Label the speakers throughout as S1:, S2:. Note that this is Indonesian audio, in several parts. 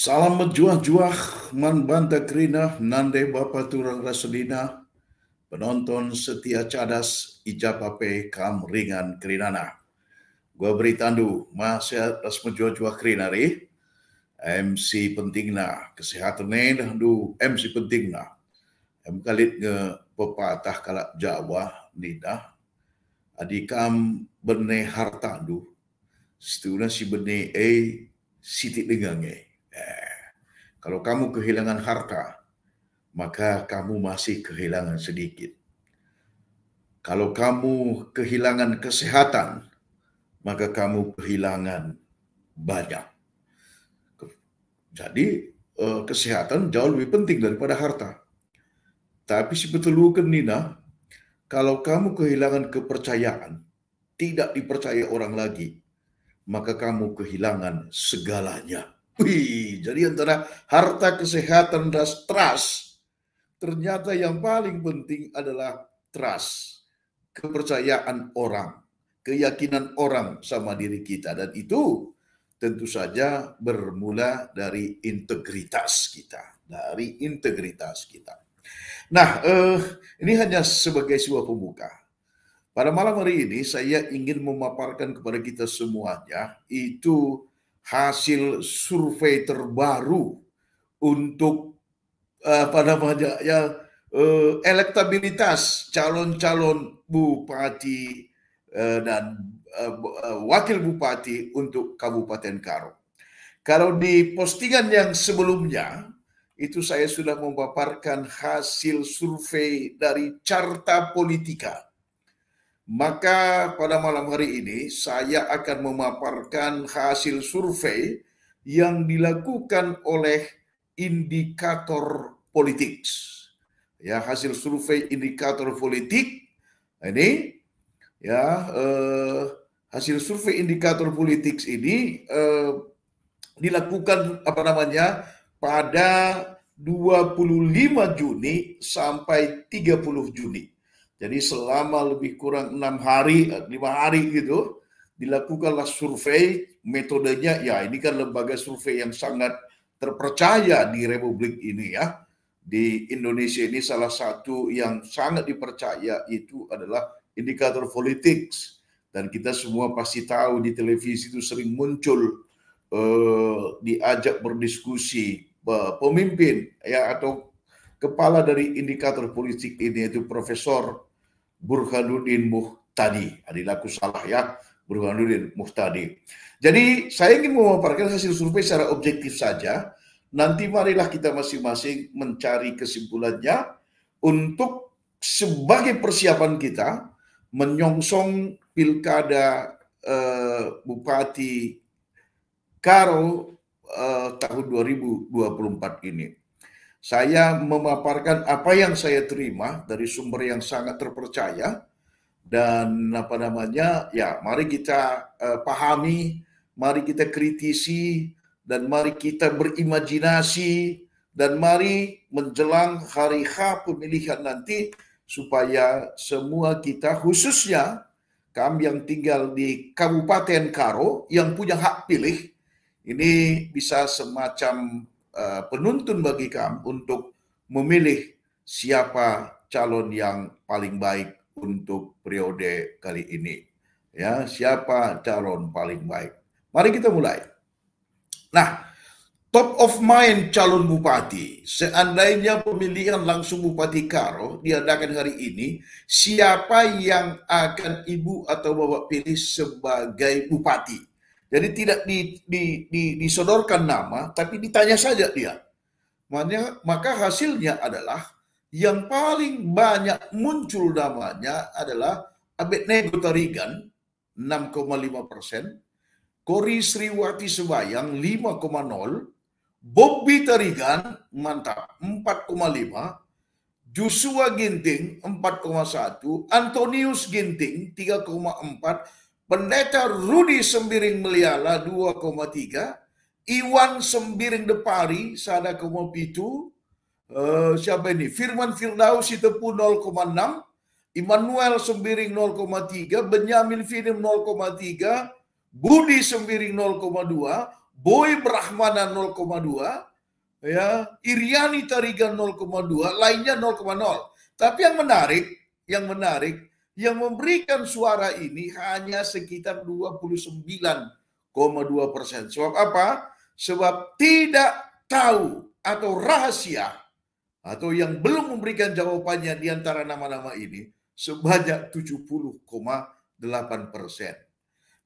S1: Salam menjuah-juah, man banta kerina, nande bapa turang raselina, penonton setia cadas, ijapape kam ringan kerinana. Gua beri tandu, masih ras menjuah-juah kerina ri, MC pentingna, kesehatan du MC pentingna. Kalit nge pepatah kalak Jawa, nida, adikam bene hartandu, setuna si bene sitik dengange. Kalau kamu kehilangan harta, maka kamu masih kehilangan sedikit. Kalau kamu kehilangan kesehatan, maka kamu kehilangan banyak. Jadi kesehatan jauh lebih penting daripada harta. Tapi sebetulnya Nina, kalau kamu kehilangan kepercayaan, tidak dipercaya orang lagi, maka kamu kehilangan segalanya. Jadi antara harta, kesehatan, dan trust, ternyata yang paling penting adalah trust, kepercayaan orang, keyakinan orang sama diri kita. Dan itu tentu saja bermula dari integritas kita. Nah, ini hanya sebagai sebuah pembuka. Pada malam hari ini saya ingin memaparkan kepada kita semuanya itu hasil survei terbaru untuk elektabilitas calon-calon bupati dan wakil bupati untuk Kabupaten Karo. Kalau di postingan yang sebelumnya itu saya sudah memaparkan hasil survei dari Carta Politika. Maka pada malam hari ini saya akan memaparkan hasil survei yang dilakukan oleh indikator politik. Ya, hasil survei indikator politik ini ya, hasil survei indikator politik ini dilakukan pada 25 Juni sampai 30 Juni. Jadi selama lebih kurang 5 hari gitu, dilakukanlah survei. Metodenya ya ini kan lembaga survei yang sangat terpercaya di Republik ini ya. Di Indonesia ini salah satu yang sangat dipercaya itu adalah indikator politik. Dan kita semua pasti tahu di televisi itu sering muncul diajak berdiskusi pemimpin ya atau kepala dari indikator politik ini yaitu Profesor Burhanuddin Muhtadi. Adilaku salah ya, Burhanuddin Muhtadi. Jadi saya ingin memaparkan hasil survei secara objektif saja. Nanti marilah kita masing-masing mencari kesimpulannya untuk sebagai persiapan kita menyongsong pilkada Bupati Karo tahun 2024 ini. Saya memaparkan apa yang saya terima dari sumber yang sangat terpercaya dan mari kita pahami, mari kita kritisi, dan mari kita berimajinasi, dan mari menjelang hari H pemilihan nanti supaya semua kita, khususnya kami yang tinggal di Kabupaten Karo yang punya hak pilih, ini bisa semacam penuntun bagi kami untuk memilih siapa calon yang paling baik untuk periode kali ini. Ya, siapa calon paling baik? Mari kita mulai. Nah, top of mind calon bupati. Seandainya pemilihan langsung Bupati Karo diadakan hari ini, siapa yang akan ibu atau bapak pilih sebagai bupati? Jadi tidak disodorkan nama, tapi ditanya saja dia. Maka hasilnya adalah yang paling banyak muncul namanya adalah Abednego Tarigan 6,5%, Kori Sriwati Sebayang 5,0%, Bobby Tarigan mantap 4,5%, Joshua Ginting 4,1%, Antonius Ginting 3,4%, Pendeta Rudi Sembiring Meliala 2,3%, Iwan Sembiring Depari 1,7%, siapa ini? Firman Firdaus Tepu 0,6%, Immanuel Sembiring 0,3%, Benyamin Finim 0,3%, Budi Sembiring 0,2%, Boy Brahmana 0,2, ya, Iriani Tarigan 0,2, lainnya 0,0. Tapi yang menarik, yang memberikan suara ini hanya sekitar 29,2%. Sebab apa? Sebab tidak tahu atau rahasia atau yang belum memberikan jawabannya di antara nama-nama ini sebanyak 70,8%.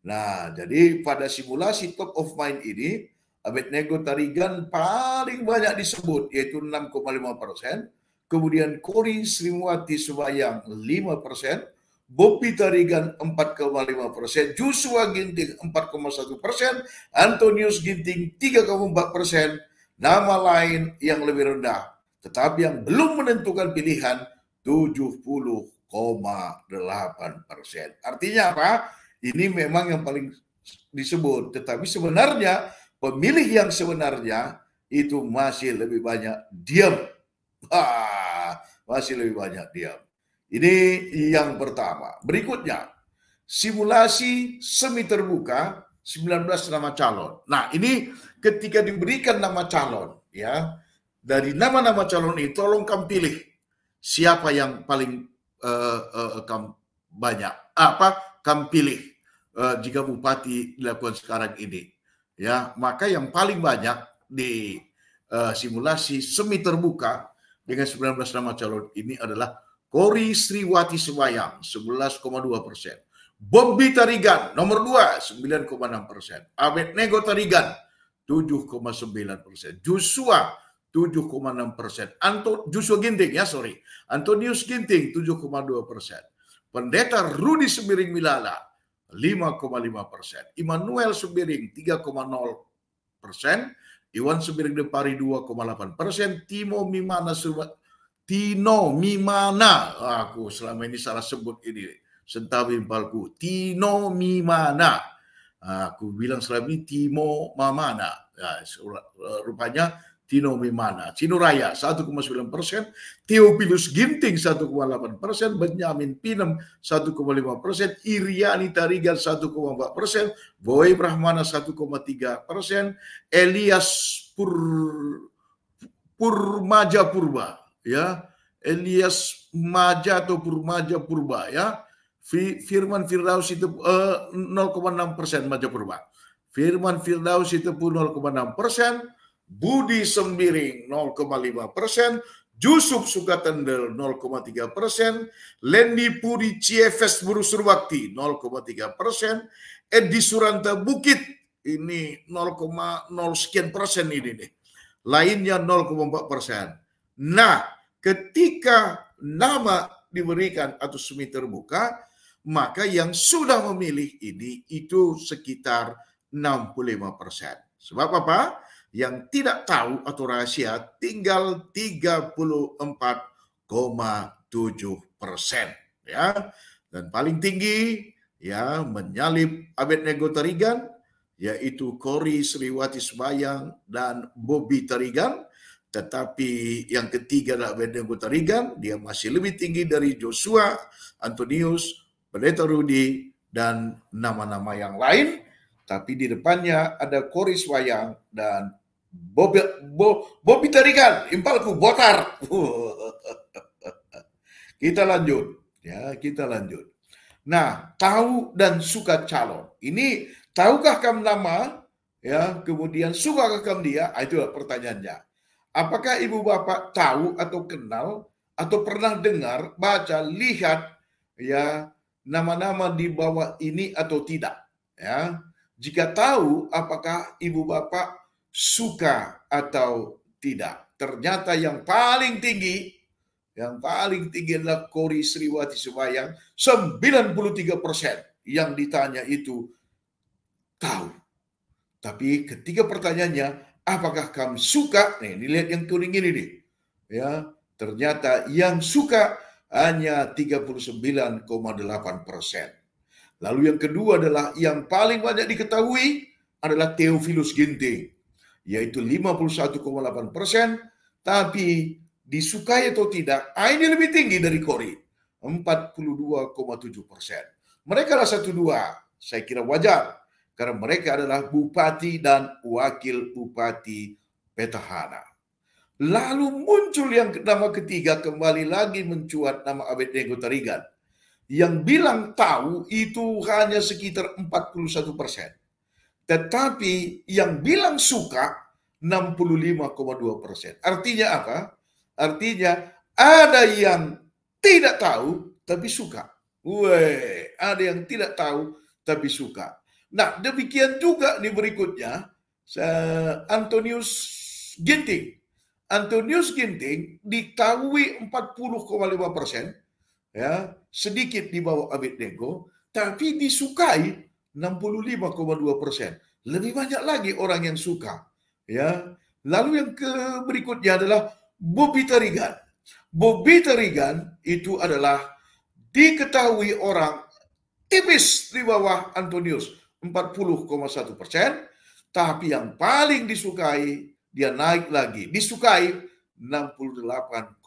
S1: Nah, jadi pada simulasi top of mind ini, Abednego Tarigan paling banyak disebut, yaitu 6,5%. Kemudian Kori Srimuati Subayang 5%, Bopi Tarigan 4,5%, Joshua Ginting 4,1%, Antonius Ginting 3,4%, nama lain yang lebih rendah. Tetapi yang belum menentukan pilihan 70,8%. Artinya apa? Ini memang yang paling disebut, tetapi sebenarnya pemilih yang sebenarnya itu masih lebih banyak diam. Masih lebih banyak diam. Ini yang pertama. Berikutnya, simulasi semi terbuka 19 nama calon. Nah, ini ketika diberikan nama calon, ya, dari nama-nama calon itu tolong kamu pilih siapa yang paling kamu banyak kamu pilih jika bupati dilakukan sekarang ini, ya, maka yang paling banyak di simulasi semi terbuka dengan 19 nama calon ini adalah Kori Sriwati Subayang 11,2%, Bobi Tarigan nomor 2 9,6%, Abednego Tarigan 7,9%, Joshua 7,6%, Joshua Ginting Antonius Ginting 7,2%, Pendeta Rudi Sembiring Milala 5,5%, Immanuel Sembiring 3,0%, Iwan Sembiring Depari 2,8%, Tino Mimana, aku selama ini salah sebut ini, Sentawi Impalku, Tino Mimana, aku bilang selama ini Timo Mamana, ya, rupanya Tino Mimana, Cino Raya 1,9%, Theophilus Ginting 1,8%, Benyamin Pinem 1,5%, Iriani Tarigan 1,4%, Boy Brahmana 1,3%, Elias Purmaja Purba, ya, Elias Maja atau Purmaja Purba, ya, Firman Firdaus itu 0,6% Maja Purba, Firman Firdaus itu pun 0,6%, Budi Sembiring 0,5%, Yusuf Sukatendel 0,3%, Lendi Puri Ciefes Burusurwakti 0,3%, Edi Suranta Bukit ini 0,0 sekian persen ini nih. Lainnya 0,4%. Nah, ketika nama diberikan atau semi terbuka, maka yang sudah memilih ini itu sekitar 65%. Sebab apa? Yang tidak tahu atau rahasia tinggal 34,7%, ya. Dan paling tinggi, ya, menyalip Abednego Tarigan, yaitu Kori Sriwati Subayang dan Bobi Tarigan. Tetapi yang ketiga adalah Abednego Tarigan, dia masih lebih tinggi dari Joshua, Antonius, Pendeta Rudi, dan nama-nama yang lain. Tapi di depannya ada Kori Subayang dan Bobi Tarigan, Impalku Botar. Kita lanjut, ya, kita lanjut. Nah, tahu dan suka calon. Ini tahukah kamu nama, ya, kemudian sukakah kamu dia? Itulah pertanyaannya. Apakah ibu bapak tahu atau kenal atau pernah dengar, baca, lihat, ya, nama-nama di bawah ini atau tidak? Ya, jika tahu, apakah ibu bapak suka atau tidak? Ternyata yang paling tinggi adalah Kori Sriwati Subayang, 93% yang ditanya itu tahu. Tapi ketika pertanyaannya, apakah kamu suka? Nih, lihat yang kuning ini nih. Ya, ternyata yang suka hanya 39,8%. Lalu yang kedua adalah yang paling banyak diketahui adalah Theophilus Ginting, yaitu 51,8%, tapi disukai atau tidak, ini lebih tinggi dari Kori, 42,7%. Mereka lah 1-2, saya kira wajar karena mereka adalah bupati dan wakil bupati petahana. Lalu muncul yang nama ketiga, kembali lagi mencuat nama Abednego Tarigan. Yang bilang tahu itu hanya sekitar 41%. Tetapi yang bilang suka 65,2%. Artinya apa? Artinya ada yang tidak tahu tapi suka. Ada yang tidak tahu tapi suka. Nah, demikian juga di berikutnya Antonius Ginting. Antonius Ginting diketahui 40,5%, ya, sedikit di bawah Abednego, tapi disukai 65,2%. Lebih banyak lagi orang yang suka, ya. Lalu yang berikutnya adalah Bobby Tarigan. Bobby Tarigan itu adalah diketahui orang tipis di bawah Antonius 40,1%, tapi yang paling disukai dia naik lagi, disukai 68,9%.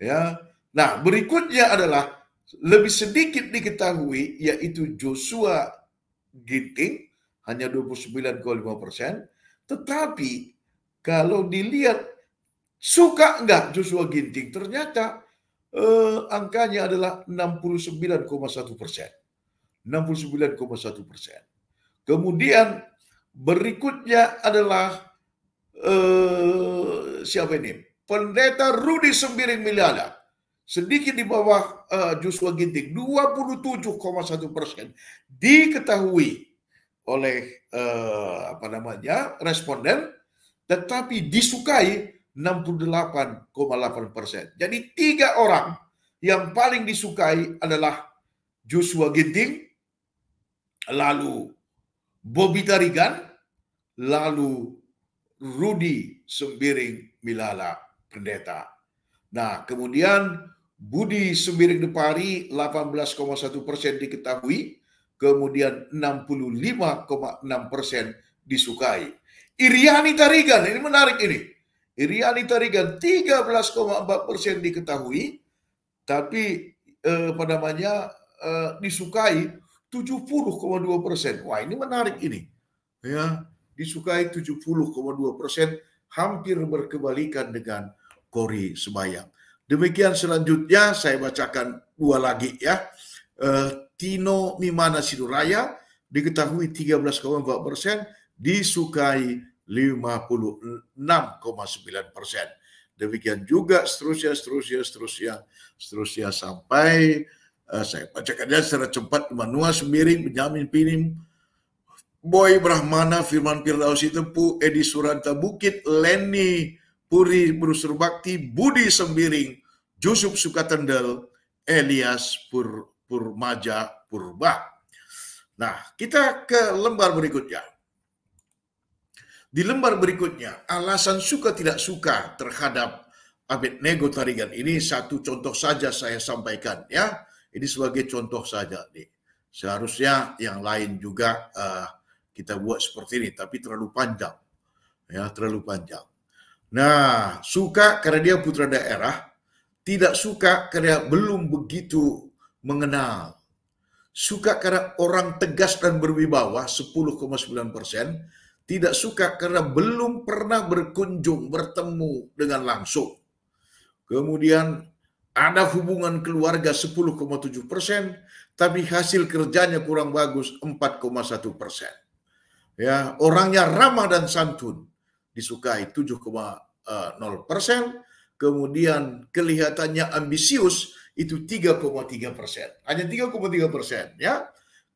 S1: Ya. Nah, berikutnya adalah lebih sedikit diketahui, yaitu Joshua Ginting, hanya 29,5%. Tetapi kalau dilihat suka enggak Joshua Ginting, ternyata angkanya adalah 69,1%. 69,1%. Kemudian berikutnya adalah siapa ini? Pendeta Rudi Sembiring Milala, sedikit di bawah Joshua Ginting, 27,1%. Diketahui oleh responden, tetapi disukai 68,8%. Jadi 3 orang yang paling disukai adalah Joshua Ginting, lalu Bobby Tarigan, lalu Rudi Sembiring Milala, pendeta. Nah, kemudian Budi Sembiring Depari 18,1% diketahui, kemudian 65,6% disukai. Iriani Tarigan, ini menarik ini. Iriani Tarigan 13,4% diketahui, tapi disukai 70,2%. Wah, ini menarik ini. Ya, disukai 70,2%, hampir berkebalikan dengan Kori Semayang. Demikian, selanjutnya saya bacakan 2 lagi ya. Tino Mimana Siduraya diketahui 13,4%, disukai 56,9%. Demikian juga seterusnya sampai saya bacakannya secara cepat. Manua Sembiring, Benyamin Pinim, Boy Brahmana, Firman Firdausi Tempu, Edi Suranta Bukit, Leni Puri Brusur Bakti, Budi Sembiring, Jusuf Sukatendel, Elias Purmaja Purba. Nah, kita ke lembar berikutnya. Di lembar berikutnya, alasan suka tidak suka terhadap Abednego Tarigan. Ini satu contoh saja saya sampaikan ya. Ini sebagai contoh saja nih. Seharusnya yang lain juga kita buat seperti ini, tapi terlalu panjang. Ya, terlalu panjang. Nah, suka karena dia putra daerah, tidak suka karena belum begitu mengenal. Suka karena orang tegas dan berwibawa 10,9%. Tidak suka karena belum pernah berkunjung, bertemu dengan langsung. Kemudian ada hubungan keluarga 10,7%, tapi hasil kerjanya kurang bagus 4,1%. Ya, orangnya ramah dan santun, disukai 7,0%. Kemudian kelihatannya ambisius itu 3,3%. Hanya 3,3% ya.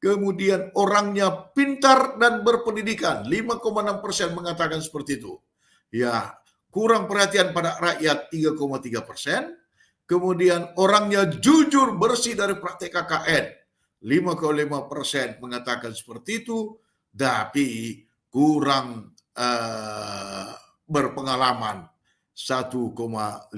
S1: Kemudian orangnya pintar dan berpendidikan, 5,6% mengatakan seperti itu. Ya, kurang perhatian pada rakyat 3,3%. Kemudian orangnya jujur bersih dari praktek KKN, 5,5% mengatakan seperti itu, tapi kurang berpengalaman 1,5%.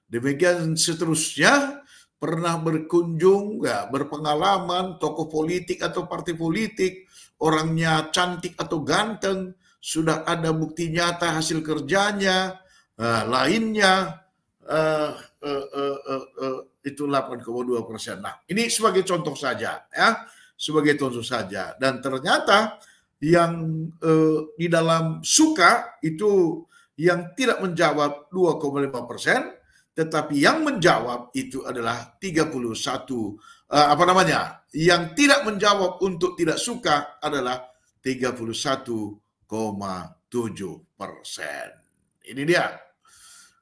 S1: Demikian seterusnya. Pernah berkunjung, ya, berpengalaman, tokoh politik atau partai politik, orangnya cantik atau ganteng, sudah ada bukti nyata hasil kerjanya, lainnya itu 8,2%. Nah, ini sebagai contoh saja ya. sebagai contoh saja. Dan ternyata yang di dalam suka itu yang tidak menjawab 2,5%, tetapi yang menjawab itu adalah 31 yang tidak menjawab untuk tidak suka adalah 31,7%. Ini dia.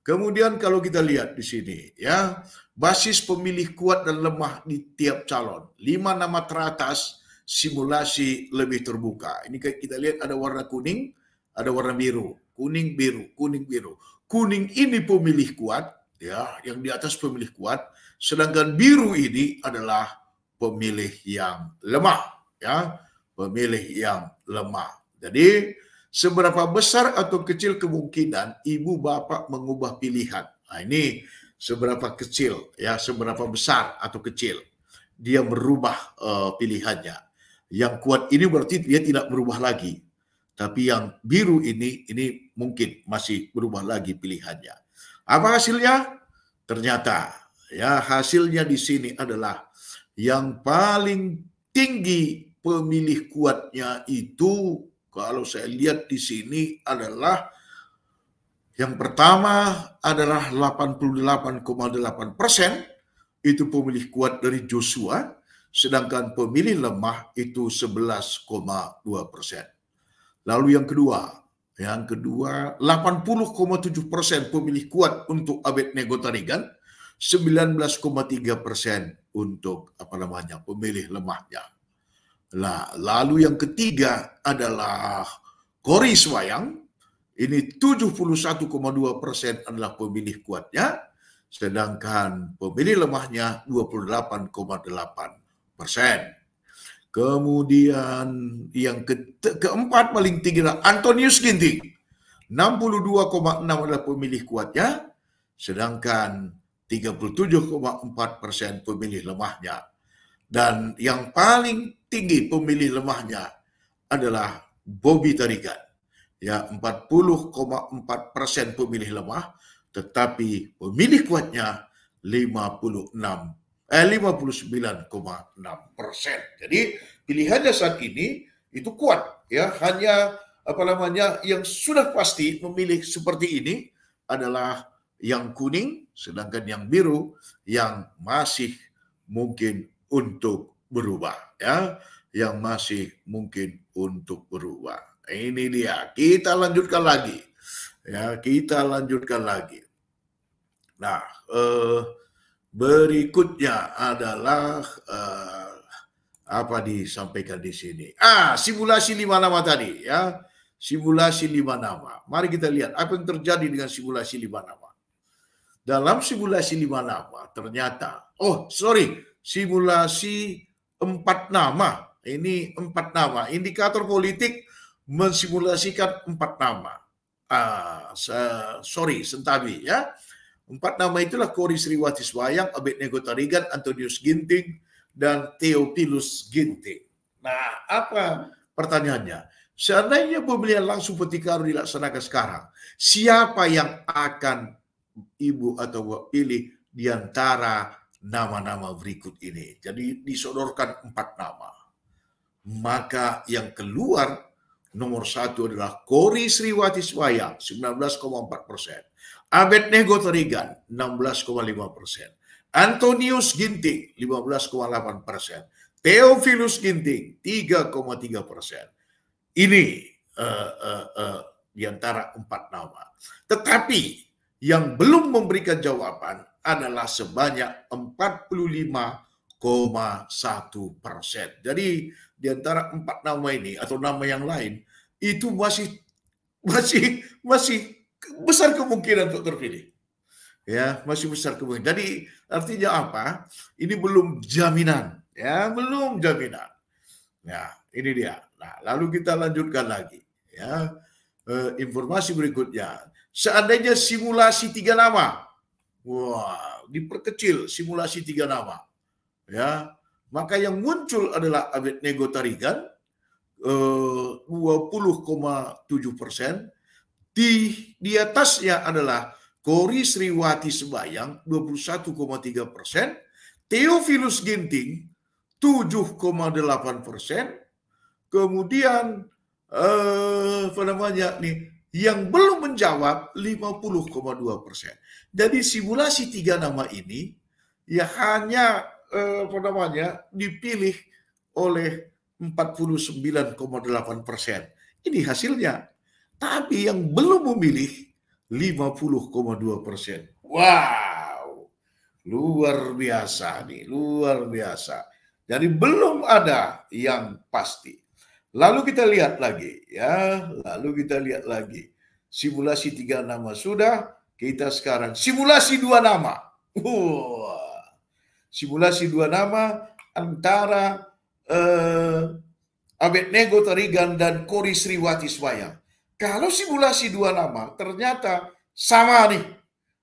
S1: Kemudian kalau kita lihat di sini ya, basis pemilih kuat dan lemah di tiap calon. 5 nama teratas simulasi lebih terbuka. Ini kita lihat ada warna kuning, ada warna biru. Kuning, biru, kuning, biru. Kuning ini pemilih kuat, ya, yang di atas pemilih kuat, sedangkan biru ini adalah pemilih yang lemah, ya, pemilih yang lemah. Jadi seberapa besar atau kecil kemungkinan ibu bapak mengubah pilihan? Nah, ini seberapa kecil, ya, seberapa besar atau kecil dia merubah pilihannya. Yang kuat ini berarti dia tidak berubah lagi. Tapi yang biru ini mungkin masih berubah lagi pilihannya. Apa hasilnya? Ternyata ya hasilnya di sini adalah yang paling tinggi pemilih kuatnya itu, kalau saya lihat di sini adalah yang pertama adalah 88,8%, itu pemilih kuat dari Joshua, sedangkan pemilih lemah itu 11,2%. Lalu yang kedua 80,7% pemilih kuat untuk Abednego Tarigan, 19,3% untuk pemilih lemahnya. Lalu yang ketiga adalah Kori Swayang, ini 71,2% adalah pemilih kuatnya, sedangkan pemilih lemahnya 28,8%. Kemudian yang keempat paling tinggi adalah Antonius Ginting, 62,6 adalah pemilih kuatnya, sedangkan 37,4% pemilih lemahnya. Dan yang paling tinggi pemilih lemahnya adalah Bobby Tarigan, ya, 40,4% pemilih lemah, tetapi pemilih kuatnya 59,6%. Jadi pilihannya saat ini itu kuat, ya. Hanya yang sudah pasti memilih seperti ini adalah yang kuning, sedangkan yang biru yang masih mungkin untuk berubah, ya, yang masih mungkin untuk berubah. Ini dia. Kita lanjutkan lagi, ya, kita lanjutkan lagi. Nah, berikutnya adalah apa disampaikan di sini. Simulasi 5 nama tadi, ya. Simulasi 5 nama. Mari kita lihat apa yang terjadi dengan simulasi 5 nama. Dalam simulasi 5 nama ternyata, simulasi 4 nama. Ini 4 nama. Indikator politik mensimulasikan 4 nama. Sentabi, ya. 4 nama itulah Kori Sriwati Swayang, Abednego Tarigan, Antonius Ginting, dan Theophilus Ginting. Nah, apa pertanyaannya? Seandainya pemilihan langsung Petikaru dilaksanakan sekarang, siapa yang akan ibu atau bapak pilih di antara nama-nama berikut ini? Jadi disodorkan 4 nama. Maka yang keluar nomor 1 adalah Kori Sriwati Swayang, 19,4%. Abednego Tarigan, 16,5%. Antonius Ginting, 15,8%. Theophilus Ginting, 3,3%. Ini di antara 4 nama. Tetapi yang belum memberikan jawaban adalah sebanyak 45,1%. Jadi di antara 4 nama ini atau nama yang lain itu masih besar kemungkinan untuk terpilih. Ya, masih besar kemungkinan. Jadi artinya apa? Ini belum jaminan, ya, belum jaminan. Nah, ini dia. Nah, lalu kita lanjutkan lagi, ya. Informasi berikutnya. Seandainya simulasi 3 nama. Wah, diperkecil simulasi 3 nama. Ya, maka yang muncul adalah Abednego Tarigan, 20,7%. Di atasnya adalah Kori Sriwati Swayang, 21,3%. Theophilus Ginting, 7,8%. Kemudian yang belum menjawab 50,2%. Jadi simulasi 3 nama ini ya hanya dipilih oleh 49,8%. Ini hasilnya. Tapi yang belum memilih 50,2%. Wow, luar biasa nih, luar biasa. Jadi belum ada yang pasti. Lalu kita lihat lagi, ya. Lalu kita lihat lagi. Simulasi 3 nama sudah, kita sekarang simulasi 2 nama. Simulasi 2 nama antara Abednego Tarigan dan Kori Sriwati Swayam. Kalau simulasi 2 nama ternyata sama nih.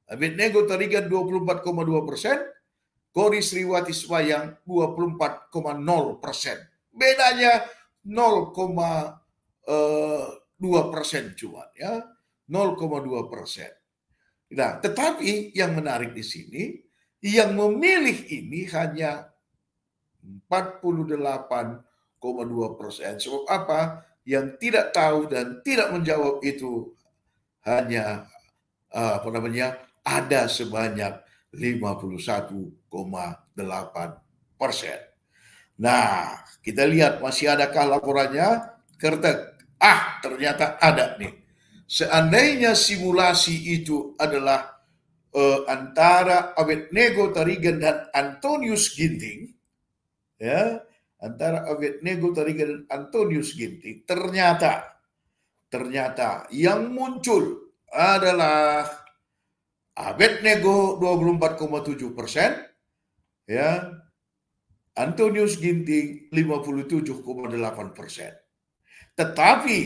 S1: Abednego Tarigan 24,2%, Kori Sriwati Swayam 24,0%. Bedanya 0,2% cuma, ya, 0,2%. Nah, tetapi yang menarik di sini, yang memilih ini hanya 48,2%. Sebab apa? Yang tidak tahu dan tidak menjawab itu hanya ada sebanyak 51,8%. Nah, kita lihat masih adakah laporannya? Ternyata ada nih. Seandainya simulasi itu adalah antara Abednego Tarigan dan Antonius Ginting, ya, antara Abednego Tarigan dan Antonius Ginting, ternyata yang muncul adalah Abednego 24,7%, ya, Antonius Ginting 57,8%. Tetapi,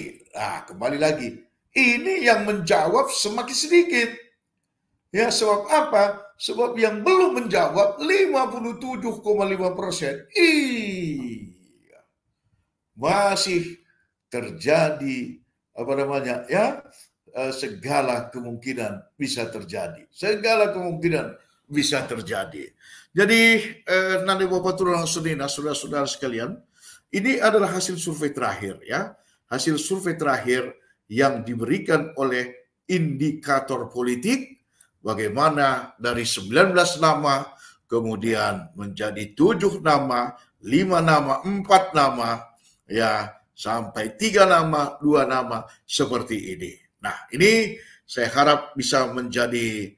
S1: kembali lagi, ini yang menjawab semakin sedikit. Ya, sebab apa? Sebab yang belum menjawab 57,5%. Iya. Masih terjadi segala kemungkinan bisa terjadi. Segala kemungkinan bisa terjadi. Jadi, nanti Bapak Turun saudara-saudara sekalian, ini adalah hasil survei terakhir, ya. Hasil survei terakhir yang diberikan oleh indikator politik, bagaimana dari 19 nama, kemudian menjadi 7 nama, 5 nama, 4 nama, ya, sampai 3 nama, 2 nama, seperti ini. Nah, ini saya harap bisa menjadi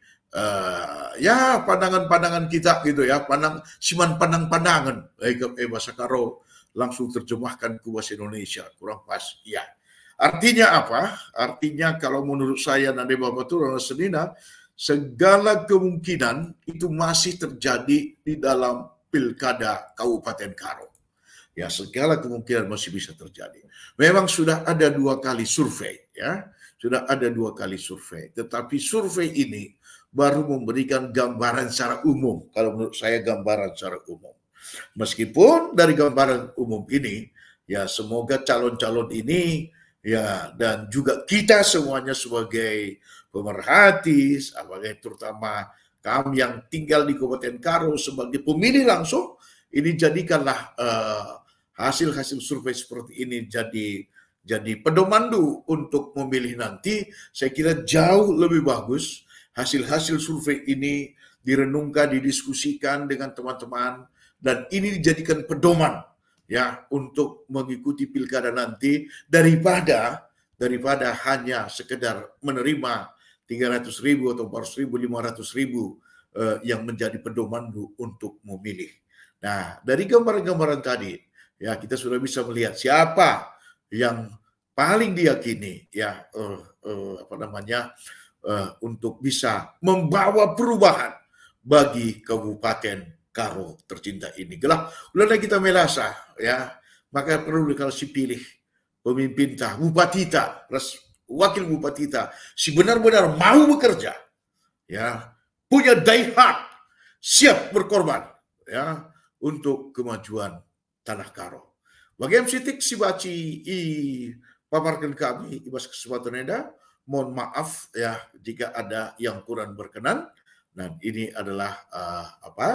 S1: pandangan-pandangan kita gitu ya, pandangan bahasa Karo langsung terjemahkan ke bahasa Indonesia, kurang pas. Ya. Artinya apa? Artinya kalau menurut saya nanti Bapak Turun Senina, segala kemungkinan itu masih terjadi di dalam Pilkada Kabupaten Karo. Ya, segala kemungkinan masih bisa terjadi. Memang sudah ada 2 kali survei, ya. Sudah ada 2 kali survei. Tetapi survei ini baru memberikan gambaran secara umum. Kalau menurut saya gambaran secara umum. Meskipun dari gambaran umum ini, ya semoga calon-calon ini, ya, dan juga kita semuanya sebagai pemerhati, terutama kami yang tinggal di Kabupaten Karo sebagai pemilih langsung, ini jadikanlah hasil-hasil survei seperti ini jadi pedomandu untuk memilih nanti. Saya kira jauh lebih bagus hasil-hasil survei ini direnungkan, didiskusikan dengan teman-teman, dan ini dijadikan pedoman, ya, untuk mengikuti pilkada nanti daripada hanya sekedar menerima 300.000 atau 400.000, 500.000 yang menjadi pedoman untuk memilih. Nah, dari gambaran-gambaran tadi, ya, kita sudah bisa melihat siapa yang paling diyakini, ya, untuk bisa membawa perubahan bagi Kabupaten Karo tercinta ini. Ulah kita melasa, ya, maka perlu kalau pilih pemimpin bupati wakil bupati si benar-benar mau bekerja, ya, punya die hard, siap berkorban, ya, untuk kemajuan tanah Karo. Bagi MCTIK si baci paparkan kami ibas kesempatan eda. Mohon maaf, ya, jika ada yang kurang berkenan. Dan ini adalah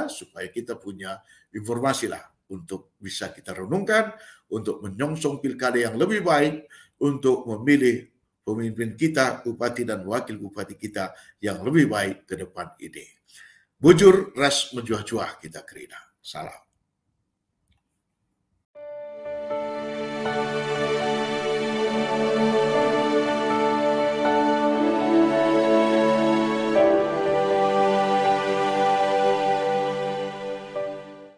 S1: supaya kita punya informasi lah untuk bisa kita renungkan, untuk menyongsong pilkada yang lebih baik, untuk memilih pemimpin kita, bupati dan wakil bupati kita yang lebih baik ke depan ini. Bujur ras menjuah-juah kita kerina. Salam.